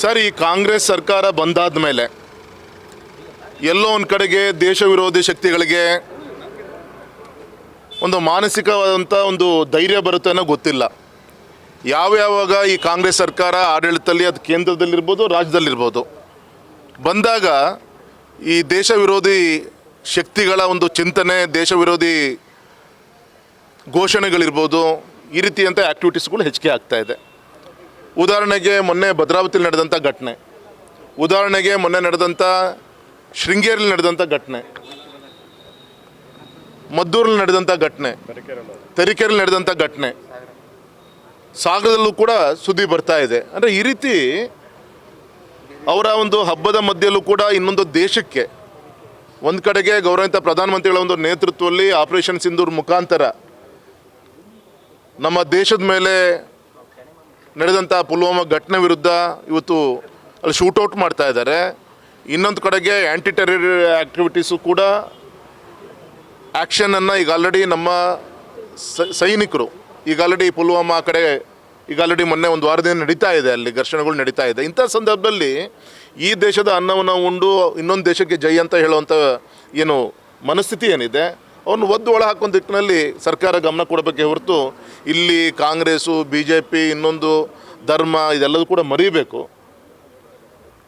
Sir, ಈ ಕಾಂಗ್ರೆಸ್ ಸರ್ಕಾರ ಬಂದಾದ ಮೇಲೆ ಎಲ್ಲೋ ಒಂದು ಕಡೆಗೆ ದೇಶ ವಿರೋಧಿ ಶಕ್ತಿಗಳಿಗೆ ಒಂದು ಮಾನಸಿಕವಾದಂಥ ಒಂದು ಧೈರ್ಯ ಬರುತ್ತೆ ಅನ್ನೋ ಗೊತ್ತಿಲ್ಲ. ಯಾವಾಗ ಈ ಕಾಂಗ್ರೆಸ್ ಸರ್ಕಾರ ಆಡಳಿತದಲ್ಲಿ, ಅದು ಕೇಂದ್ರದಲ್ಲಿರ್ಬೋದು, ರಾಜ್ಯದಲ್ಲಿರ್ಬೋದು, ಬಂದಾಗ ಈ ದೇಶ ವಿರೋಧಿ ಶಕ್ತಿಗಳ ಒಂದು ಚಿಂತನೆ, ದೇಶ ವಿರೋಧಿ ಘೋಷಣೆಗಳಿರ್ಬೋದು, ಈ ರೀತಿಯಂಥ ಆ್ಯಕ್ಟಿವಿಟೀಸ್ಗಳು ಹೆಚ್ಚಿಗೆ ಆಗ್ತಾ ಇದೆ. ಉದಾಹರಣೆಗೆ ಮೊನ್ನೆ ಭದ್ರಾವತಿಯಲ್ಲಿ ನಡೆದಂಥ ಘಟನೆ, ಉದಾಹರಣೆಗೆ ಮೊನ್ನೆ ನಡೆದಂಥ ಶೃಂಗೇರಿಯಲ್ಲಿ ನಡೆದಂಥ ಘಟನೆ, ಮದ್ದೂರಲ್ಲಿ ನಡೆದಂಥ ಘಟನೆ, ತರೀಕೆರೆಯಲ್ಲಿ ನಡೆದಂಥ ಘಟನೆ, ಸಾಗರದಲ್ಲೂ ಕೂಡ ಸುದ್ದಿ ಬರ್ತಾ ಇದೆ. ಅಂದರೆ ಈ ರೀತಿ ಅವರ ಒಂದು ಹಬ್ಬದ ಮಧ್ಯೆಯಲ್ಲೂ ಕೂಡ ಇನ್ನೊಂದು ದೇಶಕ್ಕೆ, ಒಂದು ಕಡೆಗೆ ಗೌರವಿತ ಪ್ರಧಾನಮಂತ್ರಿಗಳ ಒಂದು ನೇತೃತ್ವದಲ್ಲಿ ಆಪರೇಷನ್ ಸಿಂಧೂರ್ ಮುಖಾಂತರ ನಮ್ಮ ದೇಶದ ಮೇಲೆ ನಡೆದಂಥ ಪುಲ್ವಾಮಾ ಘಟನೆ ವಿರುದ್ಧ ಇವತ್ತು ಅಲ್ಲಿ ಶೂಟೌಟ್ ಮಾಡ್ತಾ ಇದ್ದಾರೆ. ಇನ್ನೊಂದು ಕಡೆಗೆ ಆ್ಯಂಟಿ ಟೆರರ್ ಆ್ಯಕ್ಟಿವಿಟೀಸು ಕೂಡ ಆ್ಯಕ್ಷನನ್ನು ಈಗ ಆಲ್ರೆಡಿ ನಮ್ಮ ಸೈನಿಕರು ಈಗ ಆಲ್ರೆಡಿ ಪುಲ್ವಾಮಾ ಕಡೆ ಈಗ ಆಲ್ರೆಡಿ ಮೊನ್ನೆ ಒಂದು ವಾರದಿಂದ ನಡೀತಾ ಇದೆ, ಅಲ್ಲಿ ಘರ್ಷಣೆಗಳು ನಡೀತಾ ಇದೆ. ಇಂಥ ಸಂದರ್ಭದಲ್ಲಿ ಈ ದೇಶದ ಅನ್ನವನ್ನು ಉಂಡು ಇನ್ನೊಂದು ದೇಶಕ್ಕೆ ಜೈ ಅಂತ ಹೇಳುವಂಥ ಏನು ಮನಸ್ಥಿತಿ ಏನಿದೆ, ಅವನು ಒದ್ದು ಒಳ ಹಾಕೋ ದಿಕ್ಕಿನಲ್ಲಿ ಸರ್ಕಾರ ಗಮನ ಕೊಡಬೇಕೇ ಹೊರತು ಇಲ್ಲಿ ಕಾಂಗ್ರೆಸ್ಸು, BJP, ಇನ್ನೊಂದು ಧರ್ಮ ಇದೆಲ್ಲದೂ ಕೂಡ ಮರೀಬೇಕು.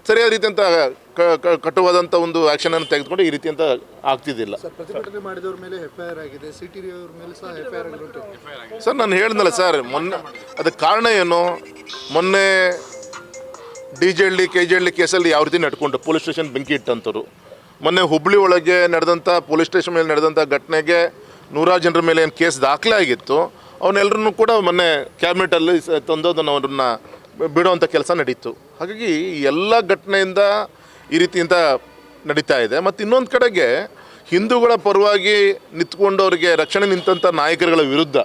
ಸರಿಯಾದ ರೀತಿಯಂಥ ಕಟುವಾದಂಥ ಒಂದು ಆ್ಯಕ್ಷನನ್ನು ತೆಗೆದುಕೊಂಡು ಈ ರೀತಿ ಅಂತ ಆಗ್ತಿದ್ದಿಲ್ಲ. ಪ್ರತಿಭಟನೆ ಮಾಡಿದವ್ರ ಮೇಲೆ FIR ಆಗಿದೆ, CTD ಅವ್ರ ಮೇಲೆ ಸಹ FIR ಆಗಿದೆ. ಸರ್, ನಾನು ಹೇಳಿದ್ನಲ್ಲ ಸರ್, ಮೊನ್ನೆ ಅದಕ್ಕೆ ಕಾರಣ ಏನು, ಮೊನ್ನೆ DJHಳ್ಳಿ KJHಳ್ಳಿ ಕೇಸಲ್ಲಿ ಯಾವ ರೀತಿ ನಡ್ಕೊಂಡು ಪೊಲೀಸ್ ಸ್ಟೇಷನ್ ಬೆಂಕಿ ಇಟ್ಟಂಥವ್ರು, ಮೊನ್ನೆ ಹುಬ್ಬಳ್ಳಿ ಒಳಗೆ ನಡೆದಂಥ ಪೊಲೀಸ್ ಸ್ಟೇಷನ್ ಮೇಲೆ ನಡೆದಂಥ ಘಟನೆಗೆ 100 ಜನರ ಮೇಲೆ ಏನು ಕೇಸ್ ದಾಖಲೆ ಆಗಿತ್ತು, ಅವನ್ನೆಲ್ಲರನ್ನೂ ಕೂಡ ಮೊನ್ನೆ ಕ್ಯಾಬಿನೆಟಲ್ಲಿ ತಂದೋದನ್ನು ಅವ್ರನ್ನ ಬಿಡುವಂಥ ಕೆಲಸ ನಡೀತು. ಹಾಗಾಗಿ ಎಲ್ಲ ಘಟನೆಯಿಂದ ಈ ರೀತಿಯಿಂದ ನಡೀತಾ ಇದೆ. ಮತ್ತು ಇನ್ನೊಂದು ಕಡೆಗೆ ಹಿಂದೂಗಳ ಪರವಾಗಿ ನಿಂತ್ಕೊಂಡು ಅವರಿಗೆ ರಕ್ಷಣೆ ನಿಂತಂಥ ನಾಯಕರುಗಳ ವಿರುದ್ಧ,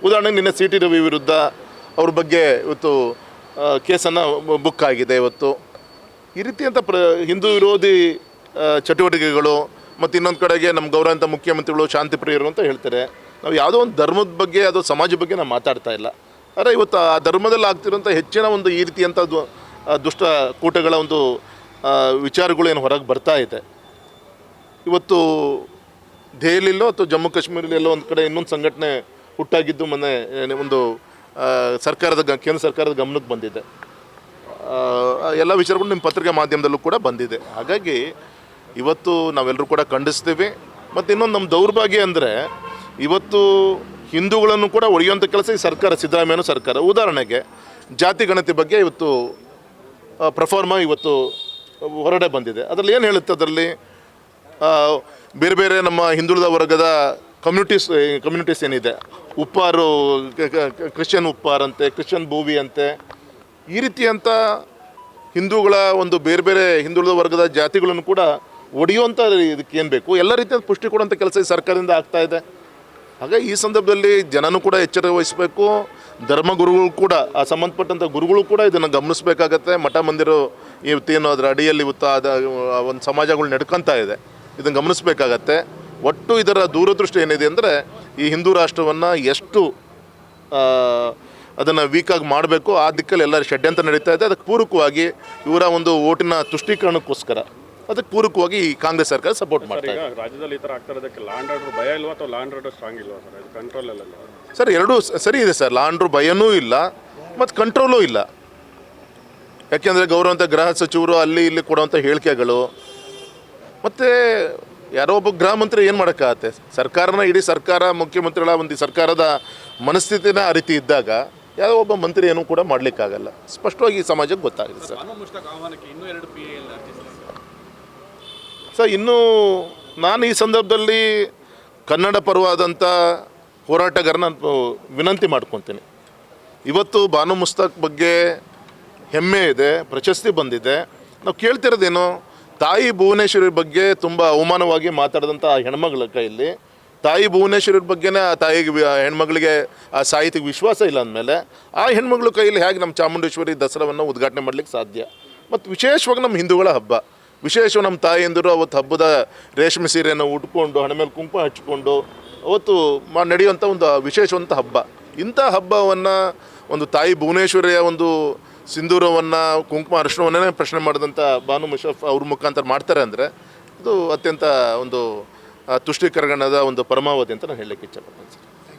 ಉದಾಹರಣೆಗೆ ನಿನ್ನೆ CT ರವಿ ವಿರುದ್ಧ ಅವ್ರ ಬಗ್ಗೆ ಇವತ್ತು ಕೇಸನ್ನು ಬುಕ್ ಆಗಿದೆ. ಇವತ್ತು ಈ ರೀತಿಯಂಥ ಹಿಂದೂ ವಿರೋಧಿ ಚಟುವಟಿಕೆಗಳು, ಮತ್ತು ಇನ್ನೊಂದು ಕಡೆಗೆ ನಮ್ಮ ಗೌರವಂತ ಮುಖ್ಯಮಂತ್ರಿಗಳು ಶಾಂತಿ ಪ್ರಿಯರು ಅಂತ ಹೇಳ್ತಾರೆ. ನಾವು ಯಾವುದೋ ಒಂದು ಧರ್ಮದ ಬಗ್ಗೆ, ಅದು ಸಮಾಜ ಬಗ್ಗೆ ನಾವು ಮಾತಾಡ್ತಾ ಇಲ್ಲ. ಆದರೆ ಇವತ್ತು ಆ ಧರ್ಮದಲ್ಲಿ ಆಗ್ತಿರೋಂಥ ಹೆಚ್ಚಿನ ಒಂದು ಈ ರೀತಿಯಂಥ ದುಷ್ಟ ಕೂಟಗಳ ಒಂದು ವಿಚಾರಗಳು ಏನು ಹೊರಗೆ ಬರ್ತಾ ಇದೆ. ಇವತ್ತು ದೆಹಲಿಯಲ್ಲೋ ಅಥವಾ ಜಮ್ಮು ಕಾಶ್ಮೀರಲ್ಲೋ ಒಂದು ಕಡೆ ಇನ್ನೊಂದು ಸಂಘಟನೆ ಹುಟ್ಟಾಗಿದ್ದು ಮೊನ್ನೆ ಒಂದು ಕೇಂದ್ರ ಸರ್ಕಾರದ ಗಮನಕ್ಕೆ ಬಂದಿದೆ. ಎಲ್ಲ ವಿಚಾರಗಳು ನಿಮ್ಮ ಪತ್ರಿಕಾ ಮಾಧ್ಯಮದಲ್ಲೂ ಕೂಡ ಬಂದಿದೆ. ಹಾಗಾಗಿ ಇವತ್ತು ನಾವೆಲ್ಲರೂ ಕೂಡ ಖಂಡಿಸ್ತೀವಿ. ಮತ್ತು ಇನ್ನೊಂದು ನಮ್ಮ ದೌರ್ಭಾಗ್ಯ ಅಂದರೆ, ಇವತ್ತು ಹಿಂದೂಗಳನ್ನು ಕೂಡ ಒಡೆಯುವಂಥ ಕೆಲಸ ಈ ಸರ್ಕಾರ, ಸಿದ್ದರಾಮಯ್ಯನೂ ಸರ್ಕಾರ. ಉದಾಹರಣೆಗೆ ಜಾತಿ ಗಣತಿ ಬಗ್ಗೆ ಇವತ್ತು ಪ್ರಫಾರ್ಮಾ ಇವತ್ತು ಹೊರಗಡೆ ಬಂದಿದೆ. ಅದರಲ್ಲಿ ಏನು ಹೇಳುತ್ತೆ, ಅದರಲ್ಲಿ ಬೇರೆ ಬೇರೆ ನಮ್ಮ ಹಿಂದುಳಿದ ವರ್ಗದ ಕಮ್ಯುನಿಟೀಸ್ ಏನಿದೆ, ಉಪ್ಪಾರು, ಕ್ರಿಶ್ಚಿಯನ್ ಉಪ್ಪಾರ್ ಅಂತೆ, ಕ್ರಿಶ್ಚಿಯನ್ ಭೂವಿ ಅಂತೆ, ಈ ರೀತಿಯಂಥ ಹಿಂದೂಗಳ ಒಂದು ಬೇರೆ ಬೇರೆ ಹಿಂದುಳಿದ ವರ್ಗದ ಜಾತಿಗಳನ್ನು ಕೂಡ ಒಡೆಯುವಂಥ ಇದಕ್ಕೆ ಏನು ಬೇಕು, ಎಲ್ಲ ರೀತಿಯ ಪುಷ್ಟಿ ಕೊಡುವಂಥ ಕೆಲಸ ಈ ಸರ್ಕಾರದಿಂದ ಆಗ್ತಾ ಇದೆ. ಹಾಗಾಗಿ ಈ ಸಂದರ್ಭದಲ್ಲಿ ಜನನೂ ಕೂಡ ಎಚ್ಚರ ವಹಿಸಬೇಕು, ಧರ್ಮಗುರುಗಳು ಕೂಡ, ಆ ಸಂಬಂಧಪಟ್ಟಂಥ ಗುರುಗಳು ಕೂಡ ಇದನ್ನು ಗಮನಿಸಬೇಕಾಗತ್ತೆ. ಮಠ ಮಂದಿರ ಇವತ್ತೇನು ಅದರ ಅಡಿಯಲ್ಲಿ ಇವತ್ತು ಒಂದು ಸಮಾಜಗಳು ನಡ್ಕೊತಾ ಇದೆ, ಇದನ್ನು ಗಮನಿಸಬೇಕಾಗತ್ತೆ. ಒಟ್ಟು ಇದರ ದೂರದೃಷ್ಟಿ ಏನಿದೆ ಅಂದರೆ, ಈ ಹಿಂದೂ ರಾಷ್ಟ್ರವನ್ನು ಎಷ್ಟು ಅದನ್ನು ವೀಕಾಗಿ ಮಾಡಬೇಕು, ಆ ದಿಕ್ಕಲ್ಲಿ ಎಲ್ಲ ಷಡ್ಯಂತ್ರ ನಡೀತಾ ಇದೆ. ಅದಕ್ಕೆ ಪೂರಕವಾಗಿ ಇವರ ಒಂದು ಓಟಿನ ತುಷ್ಟೀಕರಣಕ್ಕೋಸ್ಕರ ಅದಕ್ಕೆ ಪೂರಕವಾಗಿ ಈ ಕಾಂಗ್ರೆಸ್ ಸರ್ಕಾರ ಸಪೋರ್ಟ್ ಮಾಡ್ತಾರೆ. ರಾಜ್ಯದಲ್ಲಿ ಈ ಥರ ಆಗ್ತಾ ಇರೋದಕ್ಕೆ ಲಾ ಆ್ಯಂಡ್ ಆರ್ಡರ್ ಭಯ ಇಲ್ವಾ ಅಥವಾ ಲಾ ಆ್ಯಂಡ್ ಆರ್ಡರ್ ಸ್ಟ್ರಾಂಗ್ ಇಲ್ವಾ ಸರ್? ಇದು ಕಂಟ್ರೋಲಲ್ಲ ಸರ್, ಎರಡೂ ಸರಿ ಇದೆ ಸರ್. ಲಾ ಆ್ಯಂಡ್ ಆರ್ಡರ್ ಭಯನೂ ಇಲ್ಲ ಮತ್ತು ಕಂಟ್ರೋಲೂ ಇಲ್ಲ. ಯಾಕೆಂದರೆ ಗೌರವಂತ ಗೃಹ ಸಚಿವರು ಅಲ್ಲಿ ಇಲ್ಲಿ ಕೊಡುವಂಥ ಹೇಳಿಕೆಗಳು, ಮತ್ತು ಯಾರೋ ಒಬ್ಬ ಗೃಹ ಮಂತ್ರಿ ಏನು ಮಾಡೋಕ್ಕಾಗತ್ತೆ, ಸರ್ಕಾರನ ಇಡೀ ಸರ್ಕಾರ, ಮುಖ್ಯಮಂತ್ರಿಗಳ ಒಂದು ಸರ್ಕಾರದ ಮನಸ್ಥಿತಿನ ಆ ರೀತಿ ಇದ್ದಾಗ ಯಾವುದೋ ಒಬ್ಬ ಮಂತ್ರಿ ಏನೂ ಕೂಡ ಮಾಡಲಿಕ್ಕಾಗಲ್ಲ. ಸ್ಪಷ್ಟವಾಗಿ ಈ ಸಮಾಜಕ್ಕೆ ಗೊತ್ತಾಗಿದೆ ಸರ್. ಸರ್, ಇನ್ನೂ ನಾನು ಈ ಸಂದರ್ಭದಲ್ಲಿ ಕನ್ನಡ ಪರವಾದಂಥ ಹೋರಾಟಗಾರನ ವಿನಂತಿ ಮಾಡ್ಕೊತೀನಿ. ಇವತ್ತು ಬಾನು ಮುಸ್ತಾಕ್ ಬಗ್ಗೆ ಹೆಮ್ಮೆ ಇದೆ, ಪ್ರಶಸ್ತಿ ಬಂದಿದೆ. ನಾವು ಕೇಳ್ತಿರೋದೇನು, ತಾಯಿ ಭುವನೇಶ್ವರಿ ಬಗ್ಗೆ ತುಂಬ ಅವಮಾನವಾಗಿ ಮಾತಾಡಿದಂಥ ಹೆಣ್ಮಗಳ ಕೈಯಲ್ಲಿ, ತಾಯಿ ಭುವನೇಶ್ವರಿ ಬಗ್ಗೆನೇ ಆ ತಾಯಿಗೆ, ಹೆಣ್ಮಗಳಿಗೆ ಆ ಸಾಹಿತ್ಯಕ್ಕೆ ವಿಶ್ವಾಸ ಇಲ್ಲ ಅಂದಮೇಲೆ ಆ ಹೆಣ್ಮಗಳ ಕೈಯಲ್ಲಿ ಹೇಗೆ ನಮ್ಮ ಚಾಮುಂಡೇಶ್ವರಿ ದಸರಾವನ್ನು ಉದ್ಘಾಟನೆ ಮಾಡಲಿಕ್ಕೆ ಸಾಧ್ಯ? ಮತ್ತು ವಿಶೇಷವಾಗಿ ನಮ್ಮ ಹಿಂದೂಗಳ ಹಬ್ಬ, ವಿಶೇಷವಾಗಿ ನಮ್ಮ ತಾಯಿಯಂದರು ಅವತ್ತು ಹಬ್ಬದ ರೇಷ್ಮೆ ಸೀರೆಯನ್ನು ಉಟ್ಕೊಂಡು, ಹಣೆ ಮೇಲೆ ಕುಂಕುಮ ಹಚ್ಕೊಂಡು ಅವತ್ತು ನಡೆಯುವಂಥ ಒಂದು ವಿಶೇಷವಂತ ಹಬ್ಬ. ಇಂಥ ಹಬ್ಬವನ್ನು ಒಂದು ತಾಯಿ ಭುವನೇಶ್ವರಿಯ ಒಂದು ಸಿಂಧೂರವನ್ನು ಕುಂಕುಮ ಅರಿಶಿಣವನ್ನೇ ಪ್ರಶ್ನೆ ಮಾಡಿದಂಥ ಬಾನು ಮುಷರಫ್ ಅವ್ರ ಮುಖಾಂತರ ಮಾಡ್ತಾರೆ ಅಂದರೆ ಇದು ಅತ್ಯಂತ ಒಂದು ತುಷ್ಟೀಕರಣದ ಒಂದು ಪರಮಾವಧಿ ಅಂತ ನಾನು ಹೇಳಲಿಕ್ಕೆ ಇಚ್ಛೆಪಡ್ತೇನೆ ಸರ್.